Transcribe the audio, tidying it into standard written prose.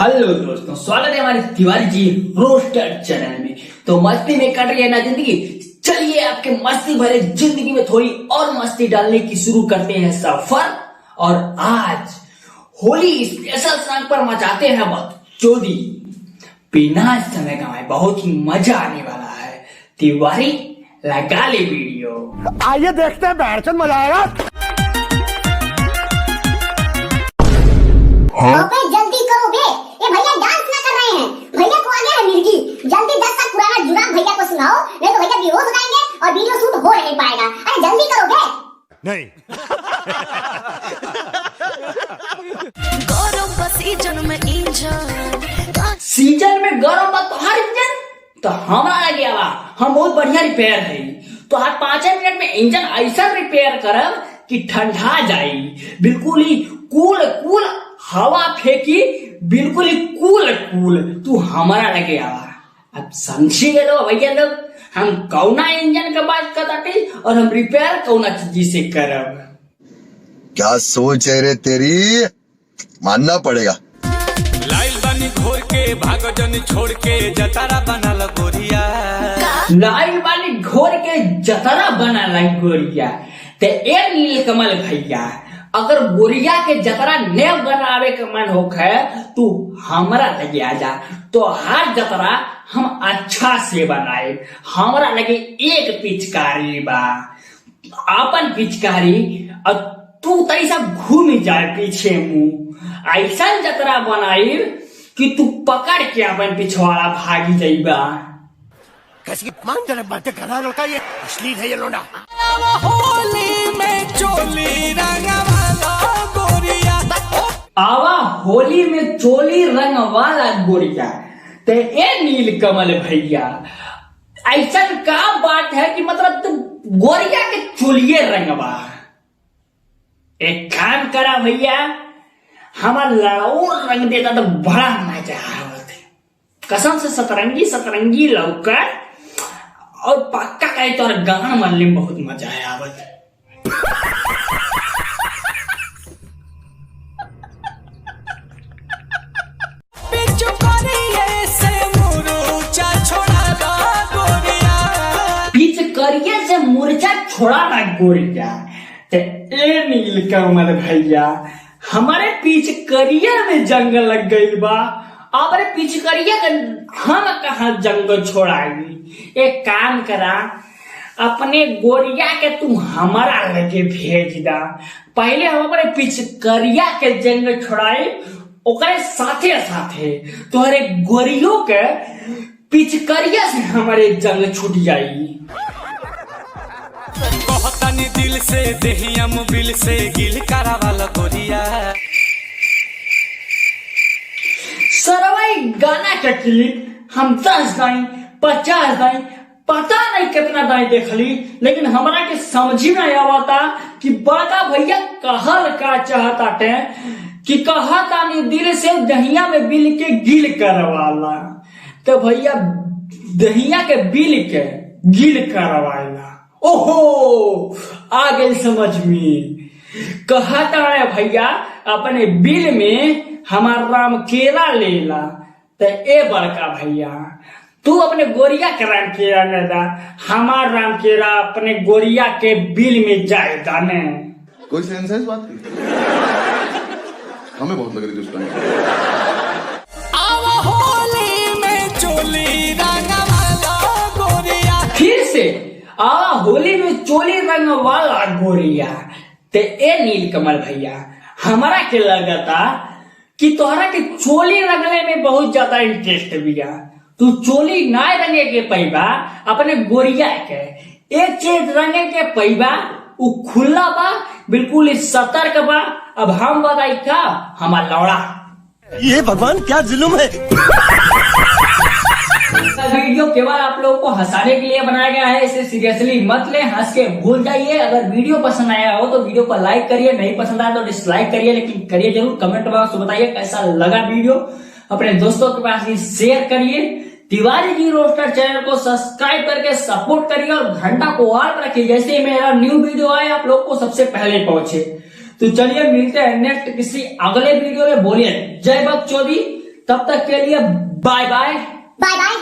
Hello दोस्तों, स्वागत है हमारे तिवारी जी रोस्टर चैनल में। तो मस्ती में कट रही है ना जिंदगी, चलिए आपके मस्ती भरे जिंदगी में थोड़ी और मस्ती डालने की शुरू करते हैं सफर। और आज होली स्पेशल सॉन्ग पर मचाते हैं बकचोदी। बिना समय कमाए बहुत ही मजा आने वाला है। तिवारी लगा ले वीडियो, आइए देखते हैं बैठचंद मजा आएगा। जल्दी करो बे, ये भैया डांस ना कर रहे हैं। भैया को आ गया है मिर्गी। जल्दी 10 साल पुराना जुराब भैया को सुनाओ, नहीं तो भैया बेहोश हो जाएंगे और वीडियो शूट हो नहीं पाएगा। अरे जल्दी करो बे। नहीं गौरव सीजन में इंजन सीजन में गरम बा तो हर इंजन तो हमारा आ गया बा। हम बहुत बढ़िया रिपेयर है। तो हर 5 मिनट में इंजन ऐसा रिपेयर करब कि ठंडा जाई, बिल्कुल ही कूल कूल हवा फेंकी, बिल्कुल ही कूल कूल तू हमारा लगे आवा। अब समझी गए लो भैया लोग, हम कौना इंजन का बात करते और हम रिपेयर कौना चीज से करब। क्या सोच है रे तेरी, मानना पड़ेगा। लाइल बानी घोर के भागो जन छोड़ के जतारा बना ला गोरिया। लाइल बानी घोर के जतरा बना लाई गोरिया। ते ए नीलकमल भैया, अगर गोरिया के जतरा ने बनावे के मन होखे तू हमरा लगे आजा, तो हर जतरा हम अच्छा से बनाए। हमरा लगे एक पिचकारी बा, अपन पिचकारी, और तू तैसा घूम जाए पीछे मुंह। ऐसा जतरा बनाई कि तू पकड़ के अपन पिछवाड़ा भागी जाइबा। कैसी मान जाने बातें कर रहा लड़का, ये अश्लील है ये लोना। होली में चोली रंगवाला गोरिया। आवा होली में चोली रंग वाला गोरिया। ते ए नीलकमल भैया, ऐसा का बात है कि मतलब तुम गोरिया के चोलिए रंगवा। एक काम करा भैया, हमारा लड़ाऊ रंग देता तो बड़ा मजा आवत। कसम से सतरंगी सतरंगी लौकर और पक्का कहे तो गाना मरने में बहुत मजा है आवत। पिचकारिये से मुरझा छोड़ा ना गोरिया। ते ए नीलकमल भैया, हमारे पिचकारिये में जंग लग गई बा। अबरे पिचकारिये का हम कहा जंग छोड़ाई। एक काम करा, अपने गोरिया के तू हमारा लगे भेज दा। पहले हम अपने पिचकारिया के जंग छोड़ाई, ओकरे साथे साथे तोहरे गोरियों के पिचकारिया से हमारे जंग छूट जाई। कहतनी दिल से देहिया मुबिल से गिल करा वाला गोरिया। सरवाई गाना का क्लिप हम 10 दाई 50 दाई पता नहीं कितना दाई देख ली, लेकिन हमारा के समझ में नहीं आवता कि बड़ा भैया कहल का चाहता थे कि कहता नहीं दिल से दहिया में बिल के गिल करवाला। तो भैया दहिया के बिल के गिल करवाला। ओहो, आ गई समझ में। कहता है भैया अपने बिल में हमारा राम केरा लेला। तो ए बड़का भैया, तू अपने गोरिया के राम केरा ले दा, हमार राम केरा अपने गोरिया के बिल में जाए दाने। कोई सेंस है इस बात की? हमें बहुत लग रही थी उस टाइम। होली में चोली रंगवाला गोरिया। फिर से होली में चोली रंग वाला गोरिया। ते ए नीलकमल भैया, हमारा के लगता कि तोहरा के चोली रंगने में बहुत ज्यादा इंटरेस्ट बिया। तू चोली ना रंगे के पैबा अपने गोरिया के, एक चीज रंगे के पैबा उ खुला बा, बिल्कुल सतर्क बा। अब हम बताई का हमार लौड़ा। ये भगवान क्या जुल्म है। वीडियो केवल आप लोगों को हंसाने के लिए बनाया गया है, इसे सीरियसली मत ले, हंस के भूल जाइए। अगर वीडियो पसंद आया हो तो वीडियो को लाइक करिए, नहीं पसंद आया तो डिसलाइक करिए, लेकिन करिए जरूर। कमेंट बॉक्स में बताइए कैसा लगा वीडियो। अपने दोस्तों के पास भी शेयर करिए। तिवारी जी रोस्टर चैनल को सब्सक्राइब करके सपोर्ट करिए और घंटा को ऑल पर रखिए, जैसे मेरा न्यू वीडियो आए आप लोग को सबसे पहले पहुंचे। तो चलिए मिलते हैं नेक्स्ट किसी अगले वीडियो में। बोलिए जय बकचोदी। तब तक के लिए बाय बाय। By by.